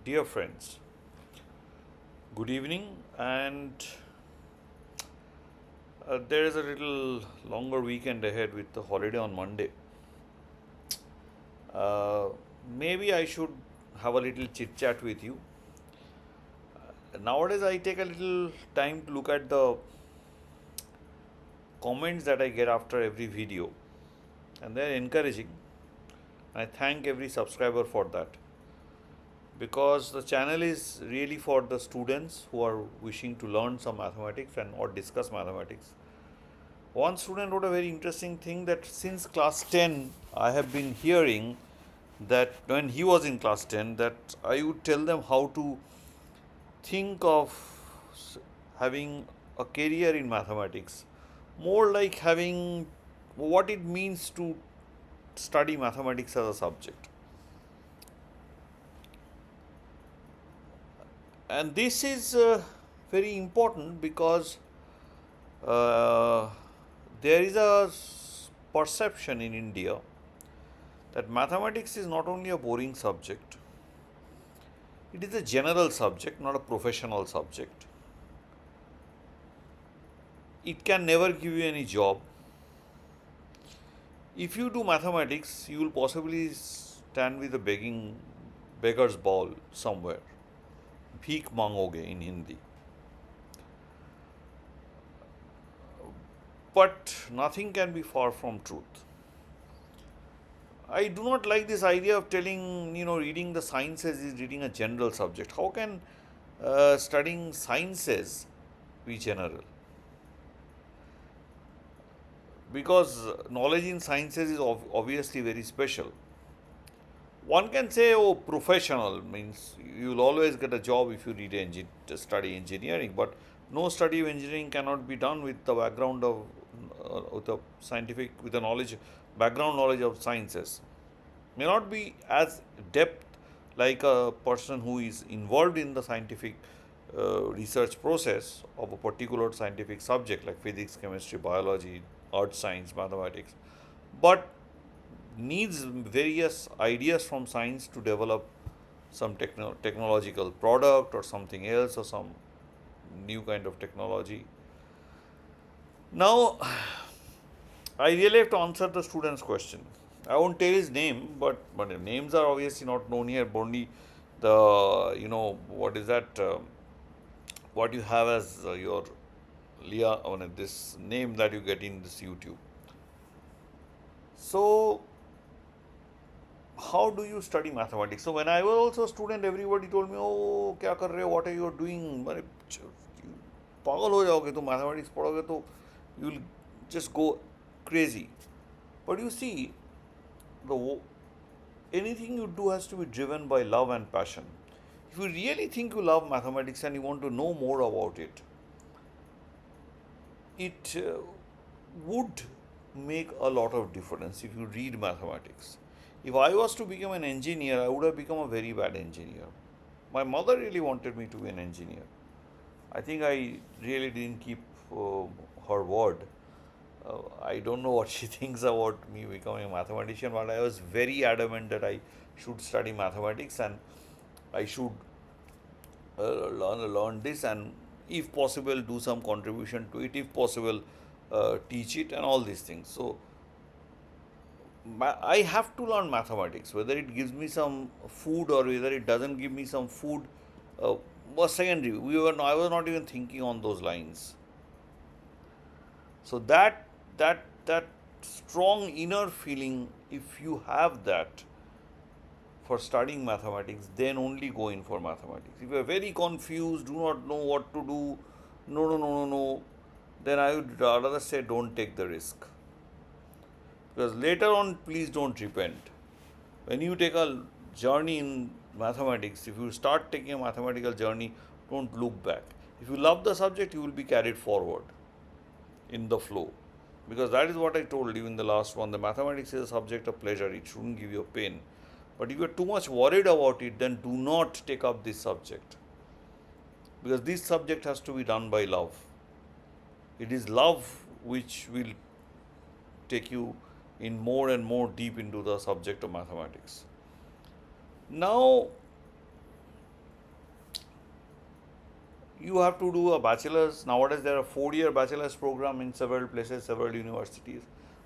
Dear friends, good evening, and there is a little longer weekend ahead with the holiday on Monday. Uh, Maybe I should have a little chit chat with you. Nowadays, I take a little time to look at the comments that I get after every video, and they're encouraging. I thank every subscriber for that because the channel is really for the students who are wishing to learn some mathematics and or discuss mathematics. One student wrote a very interesting thing that since class 10, I have been hearing that when he was in class 10, that I would tell them how to think of having a career in mathematics, more like having what it means to study mathematics as a subject. And this is very important because uh, there is a perception in India that mathematics is not only a boring subject, it is a general subject, not a professional subject. It can never give you any job. If you do mathematics, you will possibly stand with a begging beggar's ball somewhere. Bheek mangoge in Hindi. But nothing can be far from truth. I do not like this idea of telling, reading the sciences is reading a general subject. How can studying sciences be general? Because knowledge in sciences is obviously very special. One can say, oh, professional means you'll always get a job if you study engineering, but no study of engineering cannot be done with the background of with the scientific with the knowledge background knowledge of sciences. May not be as depth like a person who is involved in the scientific research process of a particular scientific subject like physics, chemistry, biology, earth science, mathematics, but needs various ideas from science to develop some technological product or something else or some new kind of technology. Now, I really have to answer the student's question. I won't tell his name, but names are obviously not known here. But only the what is that? What you have as your Leah, this name that you get in this YouTube. So, how do you study mathematics? So, when I was also a student, everybody told me, "Oh, क्या कर रहे हो? What are you doing? अरे, पागल हो जाओगे तो mathematics पढ़ोगे तो you will just go crazy." But you see, the anything you do has to be driven by love and passion. If you really think you love mathematics and you want to know more about it, it would make a lot of difference if you read mathematics. If I was to become an engineer, I would have become a very bad engineer. My mother really wanted me to be an engineer. I think I really didn't keep her word. I don't know what she thinks about me becoming a mathematician, but I was very adamant that I should study mathematics and I should learn this and, if possible, do some contribution to it. If possible, teach it and all these things. So I have to learn mathematics, whether it gives me some food or whether it doesn't give me some food. Uh, was secondary. I was not even thinking on those lines. So that strong inner feeling, if you have that for studying mathematics, then only go in for mathematics. If you are very confused, do not know what to do, no, then I would rather say don't take the risk. Because later on, please don't repent. When you take a journey in mathematics, if you start taking a mathematical journey, don't look back. If you love the subject, you will be carried forward in the flow. Because that is what I told you in the last one. The mathematics is a subject of pleasure, it shouldn't give you pain. But if you are too much worried about it, then do not take up this subject. Because this subject has to be done by love. It is love which will take you in more and more deep into the subject of mathematics. Now, you have to do a bachelor's. Nowadays, there are 4 year bachelor's program in several places, several universities.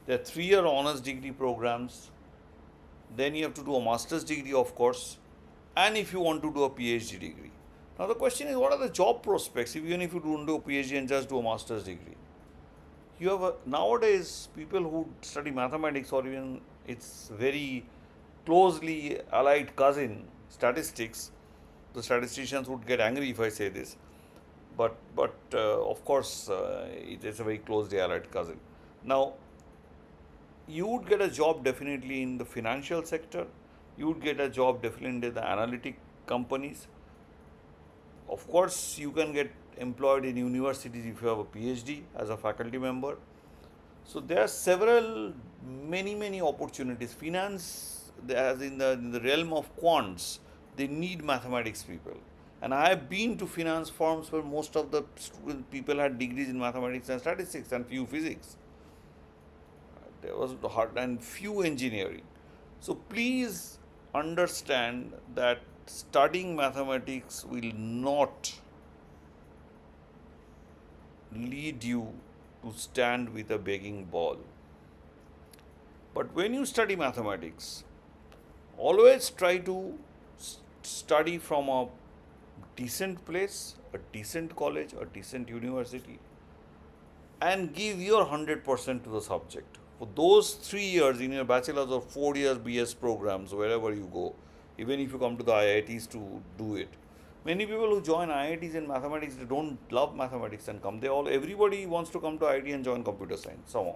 There are 3 year honors degree programs. Then you have to do a master's degree, of course, and if you want to do a PhD degree. Now, the question is, what are the job prospects, even if you don't do a PhD and just do a master's degree? You have nowadays people who study mathematics, or even its very closely allied cousin, statistics. The statisticians would get angry if I say this, but of course it is a very closely allied cousin. Now, you would get a job definitely in the financial sector. You would get a job definitely in the analytic companies. Of course, you can get employed in universities if you have a PhD as a faculty member. So there are several, many opportunities. Finance, as in the realm of quants, they need mathematics people. And I have been to finance firms where most of the people had degrees in mathematics and statistics and few physics. There was hard and few engineering. So please understand that studying mathematics will not lead you to stand with a begging ball. But when you study mathematics, always try to study from a decent place, a decent college, a decent university, and give your 100% to the subject. For those 3 years in your bachelor's or 4 years BS programs, wherever you go, even if you come to the IITs to do it. Many people who join IITs in mathematics, they don't love mathematics and come. Everybody wants to come to IIT and join computer science somehow.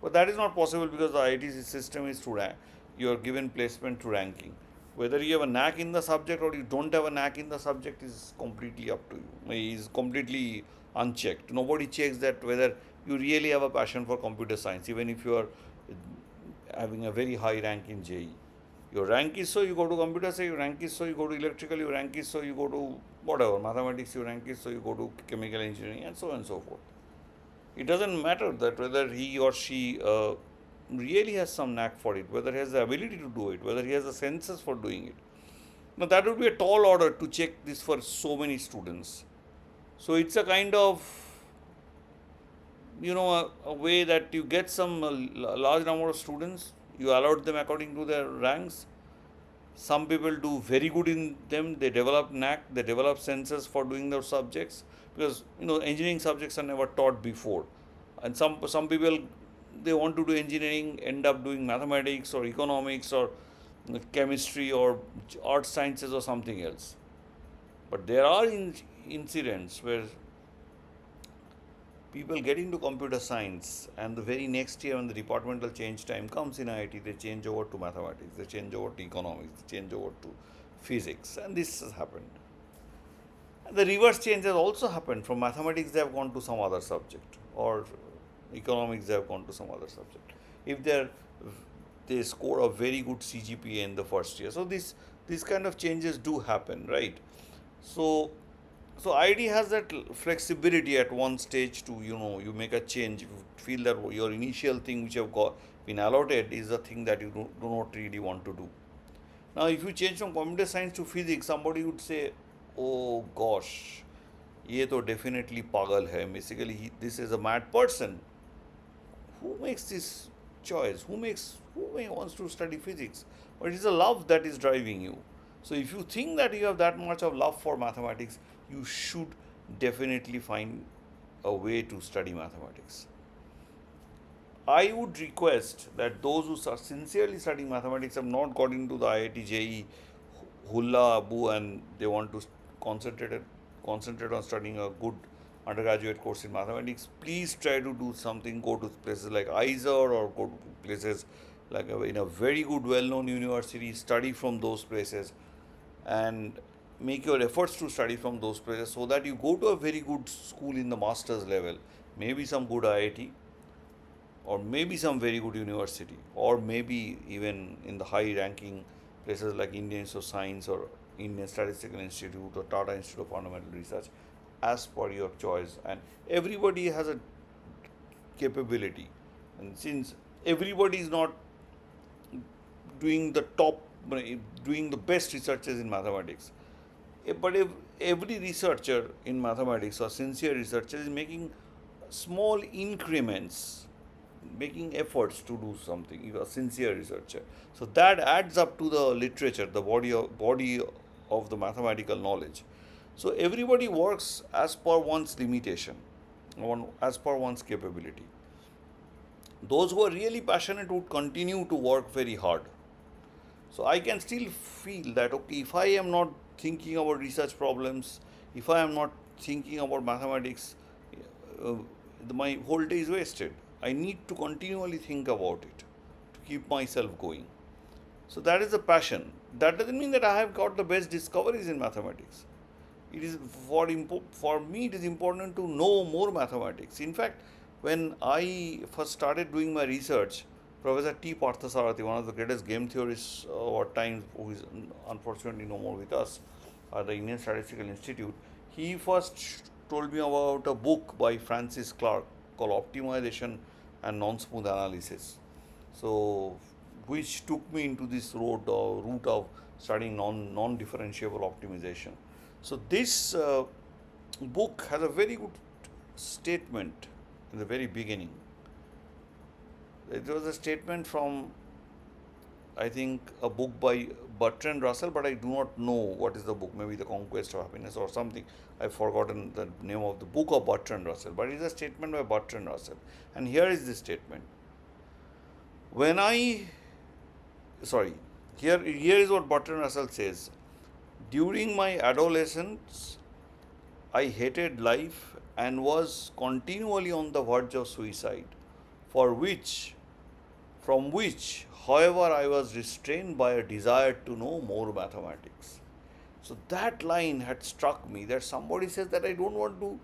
But that is not possible because the IIT system is through rank. You are given placement through ranking. Whether you have a knack in the subject or you don't have a knack in the subject is completely up to you. Is completely unchecked. Nobody checks that whether you really have a passion for computer science, even if you are having a very high rank in JE. Your rank is so you go to computer science, your rank is so you go to electrical, your rank is so you go to whatever, mathematics, your rank is so you go to chemical engineering, and so on and so forth. It doesn't matter that whether he or she really has some knack for it, whether he has the ability to do it, whether he has the senses for doing it. Now, that would be a tall order to check this for so many students. So, it's a kind of a way that you get some large number of students, you allot them according to their ranks. Some people do very good in them, they develop knack, they develop senses for doing those subjects, because engineering subjects are never taught before. And some people, they want to do engineering, end up doing mathematics or economics or chemistry or art sciences or something else. But there are incidents where people get into computer science, and the very next year when the departmental change time comes in IIT, they change over to mathematics, they change over to economics, they change over to physics, and this has happened. And the reverse change has also happened. From mathematics, they have gone to some other subject, or economics, they have gone to some other subject. If they score a very good CGPA in the first year, so these kind of changes do happen, right? So IIT has that flexibility at one stage to you make a change. If you feel that your initial thing which you have got been allotted is a thing that you do not really want to do. Now, if you change from computer science to physics, somebody would say, "Oh gosh, ये तो definitely pagal hai." Basically, this is a mad person. Who makes this choice? Who wants to study physics? But it is a love that is driving you. So if you think that you have that much of love for mathematics, you should definitely find a way to study mathematics. I would request that those who are sincerely studying mathematics have not got into the IIT JE Hulla Abu and they want to concentrate on studying a good undergraduate course in mathematics. Please try to do something. Go to places like ISER or go to places like in a very good, well-known university. Study from those places and make your efforts to study from those places so that you go to a very good school in the master's level, maybe some good IIT, or maybe some very good university, or maybe even in the high ranking places like Indian Institute of Science or Indian Statistical Institute or Tata Institute of Fundamental Research, as per your choice. And everybody has a capability, and since everybody is not doing the best researches in mathematics, But if every researcher in mathematics or sincere researcher is making small increments, making efforts to do something, you are a sincere researcher, so that adds up to the literature, the body of the mathematical knowledge. So everybody works as per one's limitation, as per one's capability. Those who are really passionate would continue to work very hard. So I can still feel that, okay, if I am not thinking about research problems, if I am not thinking about mathematics, uh, my whole day is wasted. I need to continually think about it to keep myself going. So that is the passion. That doesn't mean that I have got the best discoveries in mathematics. It is for me. It is important to know more mathematics. In fact, when I first started doing my research, Professor T. Parthasarathi, one of the greatest game theorists of our time, who is unfortunately no more with us, at the Indian Statistical Institute, he first told me about a book by Francis Clark called Optimization and Non-Smooth Analysis. So, which took me into this route of studying non-differentiable optimization. So, this book has a very good statement in the very beginning. It was a statement from, I think, a book by Bertrand Russell, but I do not know what is the book. Maybe The Conquest of Happiness or something. I've forgotten the name of the book of Bertrand Russell, but it is a statement by Bertrand Russell. And here is the statement. When I, sorry, here is what Bertrand Russell says. During my adolescence, I hated life and was continually on the verge of suicide, from which, however, I was restrained by a desire to know more mathematics. So that line had struck me, that somebody says that I don't want to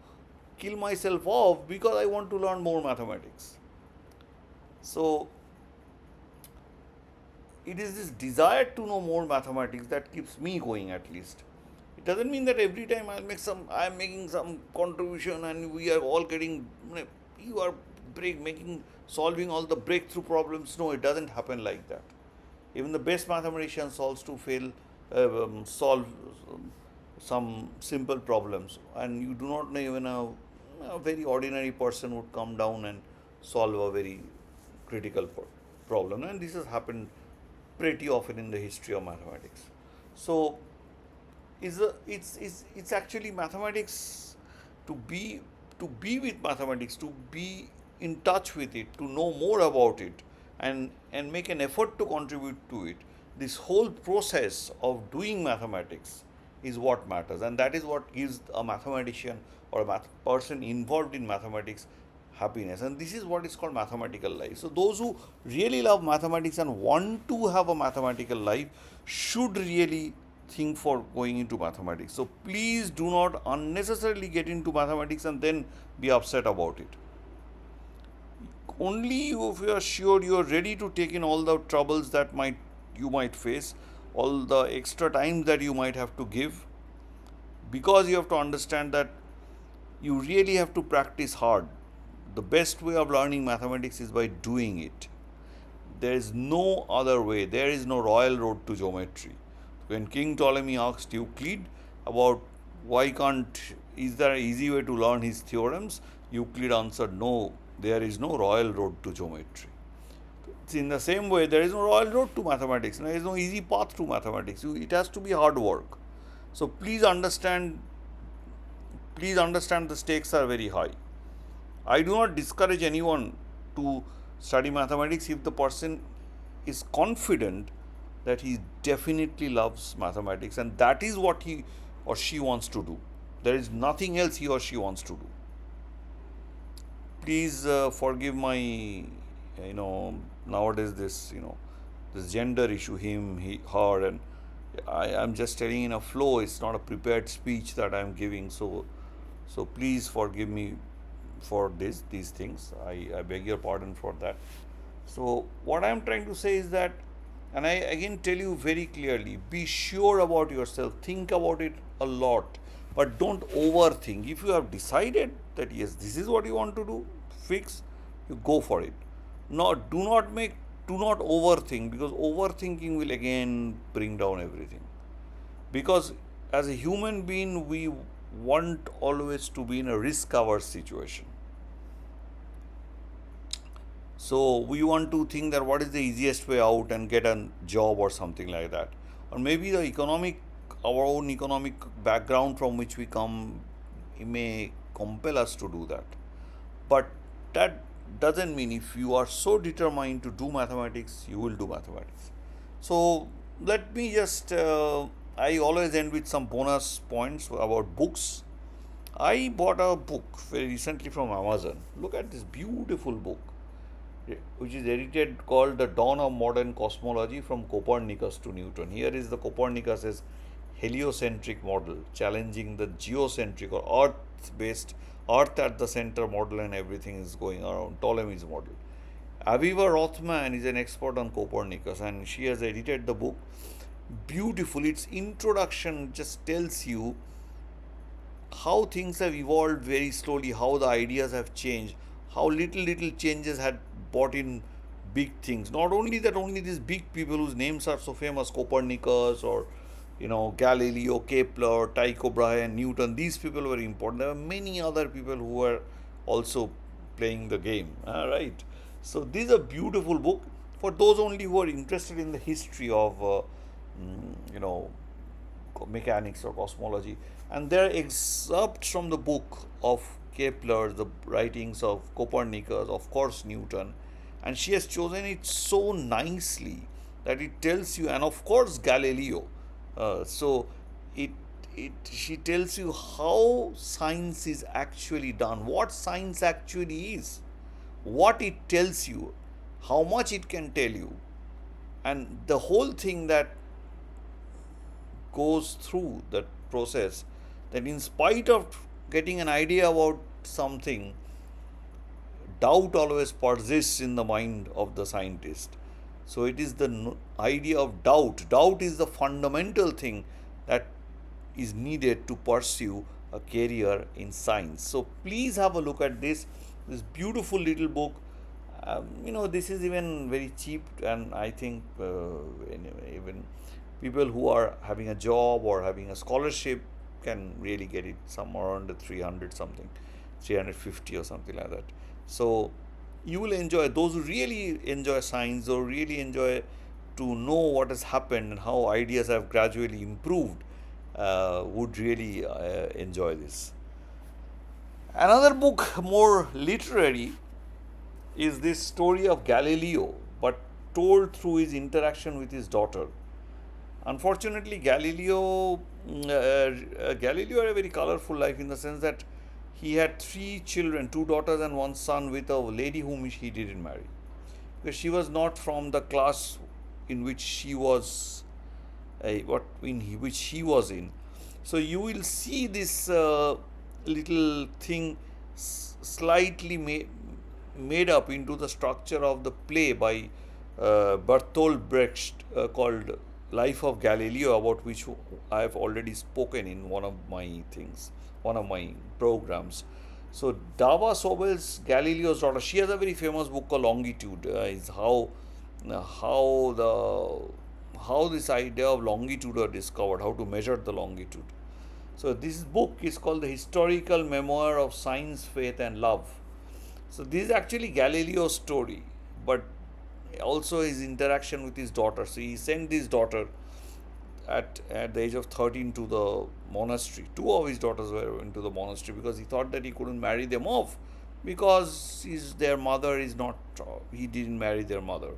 kill myself off because I want to learn more mathematics. So it is this desire to know more mathematics that keeps me going, at least. It doesn't mean that every time I am making some contribution and we are all getting, you are solving all the breakthrough problems. No, it doesn't happen like that. Even the best mathematicians also solve some simple problems, and you do not know, even a very ordinary person would come down and solve a very critical problem, and this has happened pretty often in the history of mathematics. So it's actually mathematics, to be with mathematics, to be in touch with it, to know more about it, and make an effort to contribute to it. This whole process of doing mathematics is what matters, and that is what gives a mathematician or a person involved in mathematics happiness. And this is what is called mathematical life. So those who really love mathematics and want to have a mathematical life should really think for going into mathematics. So please do not unnecessarily get into mathematics and then be upset about it. Only if you are sure you are ready to take in all the troubles that you might face, all the extra time that you might have to give, because you have to understand that you really have to practice hard. The best way of learning mathematics is by doing it. There is no other way. There is no royal road to geometry. When King Ptolemy asked Euclid about is there an easy way to learn his theorems, Euclid answered, no, there is no royal road to geometry. In the same way, there is no royal road to mathematics. There is no easy path to mathematics. It has to be hard work. So please understand the stakes are very high. I do not discourage anyone to study mathematics if the person is confident that he definitely loves mathematics and that is what he or she wants to do. There is nothing else he or she wants to do. Please forgive my, nowadays this gender issue, him, he, her, and I am just telling in a flow. It's not a prepared speech that I am giving. So please forgive me for these things. I beg your pardon for that. So what I am trying to say is that, and I again tell you very clearly, be sure about yourself, think about it a lot, but don't overthink. If you have decided that yes, this is what you want to do, fix, you go for it. No, do not overthink, because overthinking will again bring down everything. Because as a human being, we want always to be in a risk averse situation. So we want to think that what is the easiest way out and get a job or something like that. Or maybe the our own economic background from which we come may compel us to do that. But that doesn't mean if you are so determined to do mathematics, you will do mathematics. So let me just, I always end with some bonus points about books. I bought a book very recently from Amazon. Look at this beautiful book, which is edited, called The Dawn of Modern Cosmology from Copernicus to Newton. Here is the Copernicus's heliocentric model challenging the geocentric or earth based, earth at the center model, and everything is going around Ptolemy's model. Aviva Rothman is an expert on Copernicus and she has edited the book beautiful. Its introduction just tells you how things have evolved very slowly, how the ideas have changed, how little changes had brought in big things. Not only that, only these big people whose names are so famous, Copernicus or Galileo, Kepler, Tycho Brahe, Newton. These people were important. There were many other people who were also playing the game. Right. So this is a beautiful book for those only who are interested in the history of you know mechanics or cosmology. And there are excerpts from the book of Kepler, the writings of Copernicus, of course Newton, and she has chosen it so nicely that it tells you, and of course Galileo. So it she tells you how science is actually done, what science actually is, what it tells you, how much it can tell you, and the whole thing that goes through that process, that in spite of getting an idea about something, doubt always persists in the mind of the scientist. So it is the idea of doubt. Doubt is the fundamental thing that is needed to pursue a career in science. So please have a look at this beautiful little book. This is even very cheap, and I think even people who are having a job or having a scholarship can really get it somewhere around the 300 something, 350 or something like that. So you will enjoy, those who really enjoy science or really enjoy to know what has happened and how ideas have gradually improved, would really enjoy this. Another book, more literary, is this story of Galileo, but told through his interaction with his daughter. Unfortunately, Galileo had a very colorful life, in the sense that he had three children, two daughters and one son, with a lady whom he didn't marry, because she was not from the class in which she was, which he was in. So you will see this little thing slightly made up into the structure of the play by Bertolt Brecht, called Life of Galileo, about which I have already spoken in one of my things, one of my programs. So Dava Sobel's Galileo's daughter, she has a very famous book called Longitude. Is how this idea of longitude are discovered, how to measure the longitude. So this book is called The Historical Memoir of Science, Faith and Love. So this is actually Galileo's story, but also his interaction with his daughter. So he sent his daughter at the age of 13 to the monastery. Two of his daughters were into the monastery, because he thought that he couldn't marry them off, because their mother is not, he didn't marry their mother.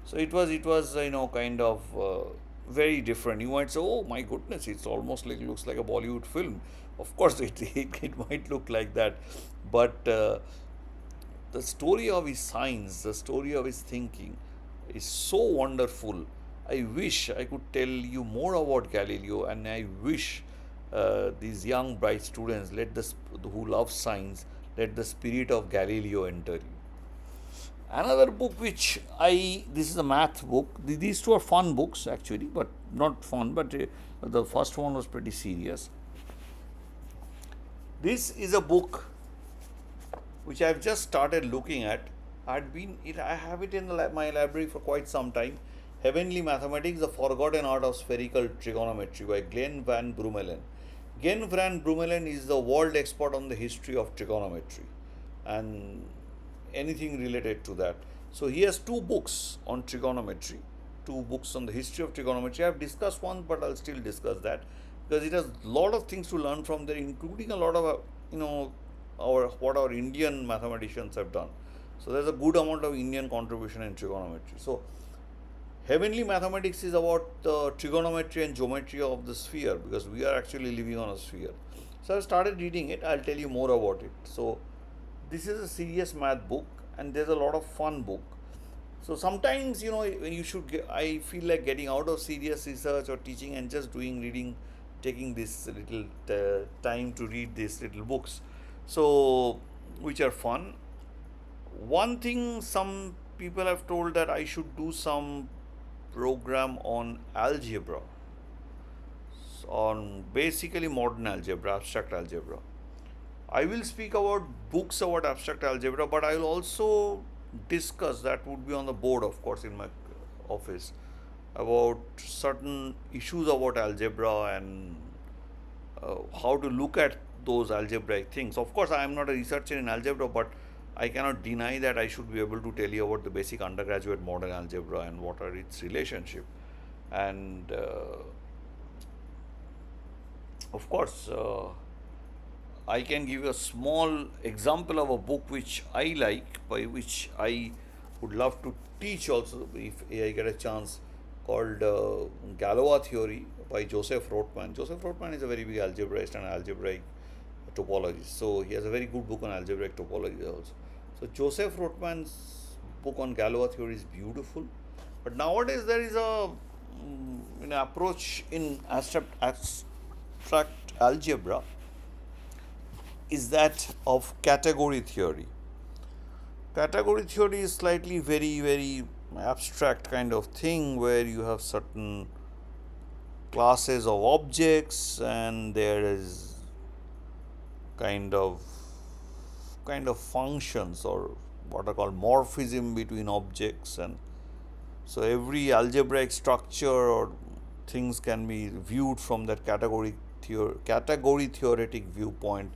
So it was kind of very different. You might say, oh my goodness, it's almost like, looks like a Bollywood film. Of course it might look like that, but the story of his science, the story of his thinking is so wonderful. I wish I could tell you more about Galileo, and I wish these young bright students, who love science, let the spirit of Galileo enter you. Another book this is a math book. These two are fun books actually, but not fun, but the first one was pretty serious. This is a book which I have just started looking at. I have it in my library for quite some time. Heavenly Mathematics, The Forgotten Art of Spherical Trigonometry by Glenn van Brummelen. Glenn van Brummelen is the world expert on the history of trigonometry and anything related to that. So he has two books on trigonometry, two books on the history of trigonometry. I have discussed one, but I'll still discuss that because it has a lot of things to learn from there, including a lot of you know our what our Indian mathematicians have done. So there's a good amount of Indian contribution in trigonometry. So Heavenly Mathematics is about the trigonometry and geometry of the sphere because we are actually living on a sphere. So I started reading it. I'll tell you more about it. So this is a serious math book and there's a lot of fun book. So sometimes when you should get, I feel like getting out of serious research or teaching and just doing reading, taking this little time to read these little books. So which are fun. One thing some people have told that I should do some program on algebra, on basically modern algebra, abstract algebra. I will speak about books about abstract algebra, but I will also discuss, that would be on the board, of course, in my office, about certain issues about algebra and how to look at those algebraic things. Of course, I am not a researcher in algebra, but I cannot deny that I should be able to tell you about the basic undergraduate modern algebra and what are its relationship. And of course, I can give you a small example of a book which I like, by which I would love to teach also if I get a chance, called Galois Theory by Joseph Rotman. Joseph Rotman is a very big algebraist and algebraic topologist. So he has a very good book on algebraic topology also. So Joseph Rotman's book on Galois theory is beautiful. But nowadays there is a approach in abstract algebra is that of category theory. Category theory is slightly very abstract kind of thing where you have certain classes of objects and there is kind of functions or what are called morphism between objects, and so every algebraic structure or things can be viewed from that category theoretic viewpoint,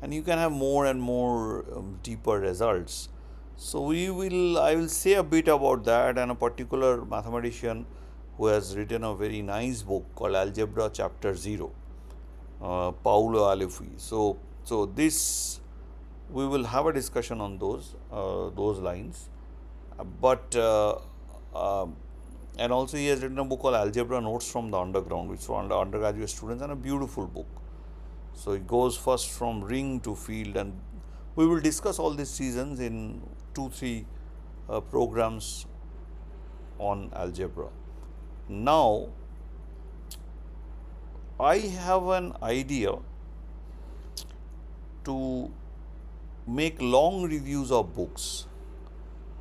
and you can have more and more deeper results. So I will say a bit about that and a particular mathematician who has written a very nice book called Algebra Chapter 0, Paulo Alephi. So this we will have a discussion on those lines, but and also he has written a book called Algebra Notes from the Underground, which is for undergraduate students, and a beautiful book. So it goes first from ring to field, and we will discuss all these seasons in 2-3 programs on algebra. Now I have an idea to make long reviews of books.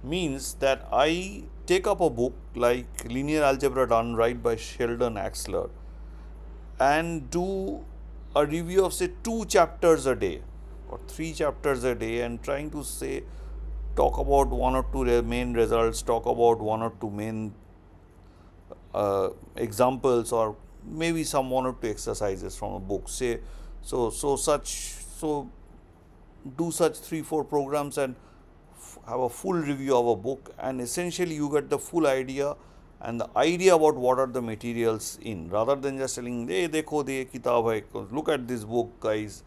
Means that I take up a book like Linear Algebra Done Right by Sheldon Axler and do a review of say 2 chapters a day or 3 chapters a day, and trying to talk about 1 or 2 main results, talk about 1 or 2 main examples, or maybe some 1 or 2 exercises from a book. So do such 3-4 programs and have a full review of a book, and essentially you get the full idea and the idea about what are the materials in, rather than just telling, hey, dekho de kitab hai, look at this book guys,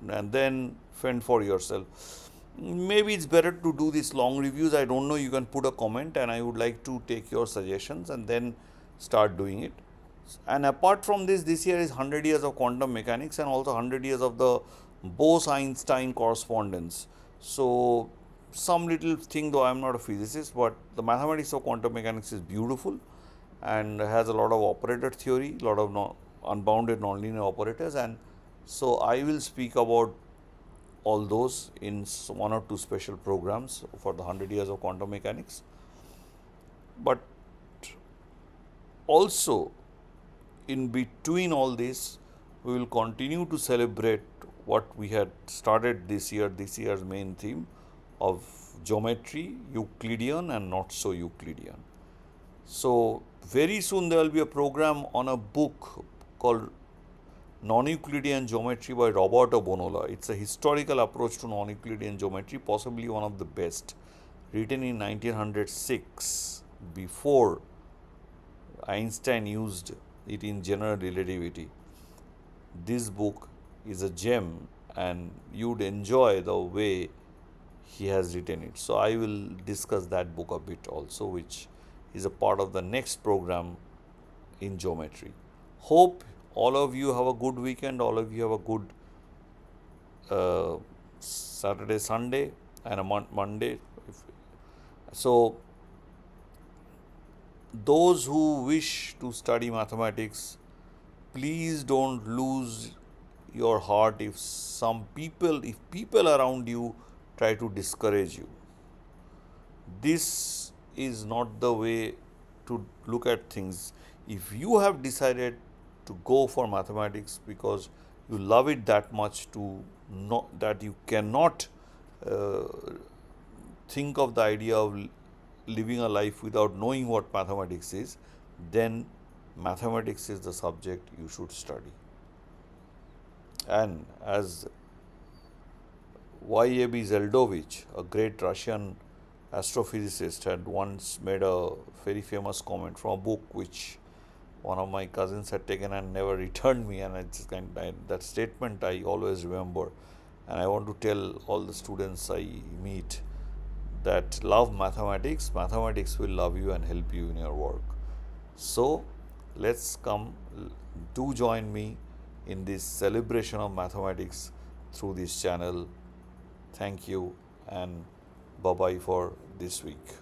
and then fend for yourself. Maybe it's better to do these long reviews. I don't know, you can put a comment and I would like to take your suggestions and then start doing it. And apart from this year is 100 years of quantum mechanics and also 100 years of the Bose-Einstein correspondence. So some little thing, though I am not a physicist, but the mathematics of quantum mechanics is beautiful and has a lot of operator theory, a lot of unbounded nonlinear operators, and so I will speak about all those in 1 or 2 special programs for the 100 years of quantum mechanics. But also in between all this, we will continue to celebrate what we had started this year's main theme of geometry, Euclidean and not so Euclidean. So very soon there will be a program on a book called Non-Euclidean Geometry by Roberto Bonola. It's a historical approach to non-Euclidean geometry, possibly one of the best, written in 1906, before Einstein used it in general relativity. This book is a gem, and you'd enjoy the way he has written it. So I will discuss that book a bit also, which is a part of the next program in geometry. Hope all of you have a good weekend, all of you have a good Saturday, Sunday, and a Monday. So, those who wish to study mathematics, please don't lose your heart if people around you try to discourage you. This is not the way to look at things. If you have decided to go for mathematics because you love it that much to know that you cannot uh, think of the idea of living a life without knowing what mathematics is, then mathematics is the subject you should study. And as Y.A.B. Zeldovich, a great Russian astrophysicist, had once made a very famous comment from a book which one of my cousins had taken and never returned me, and that statement I always remember, and I want to tell all the students I meet that love mathematics. Mathematics will love you and help you in your work. So let's come, do join me in this celebration of mathematics through this channel. Thank you, and bye bye for this week.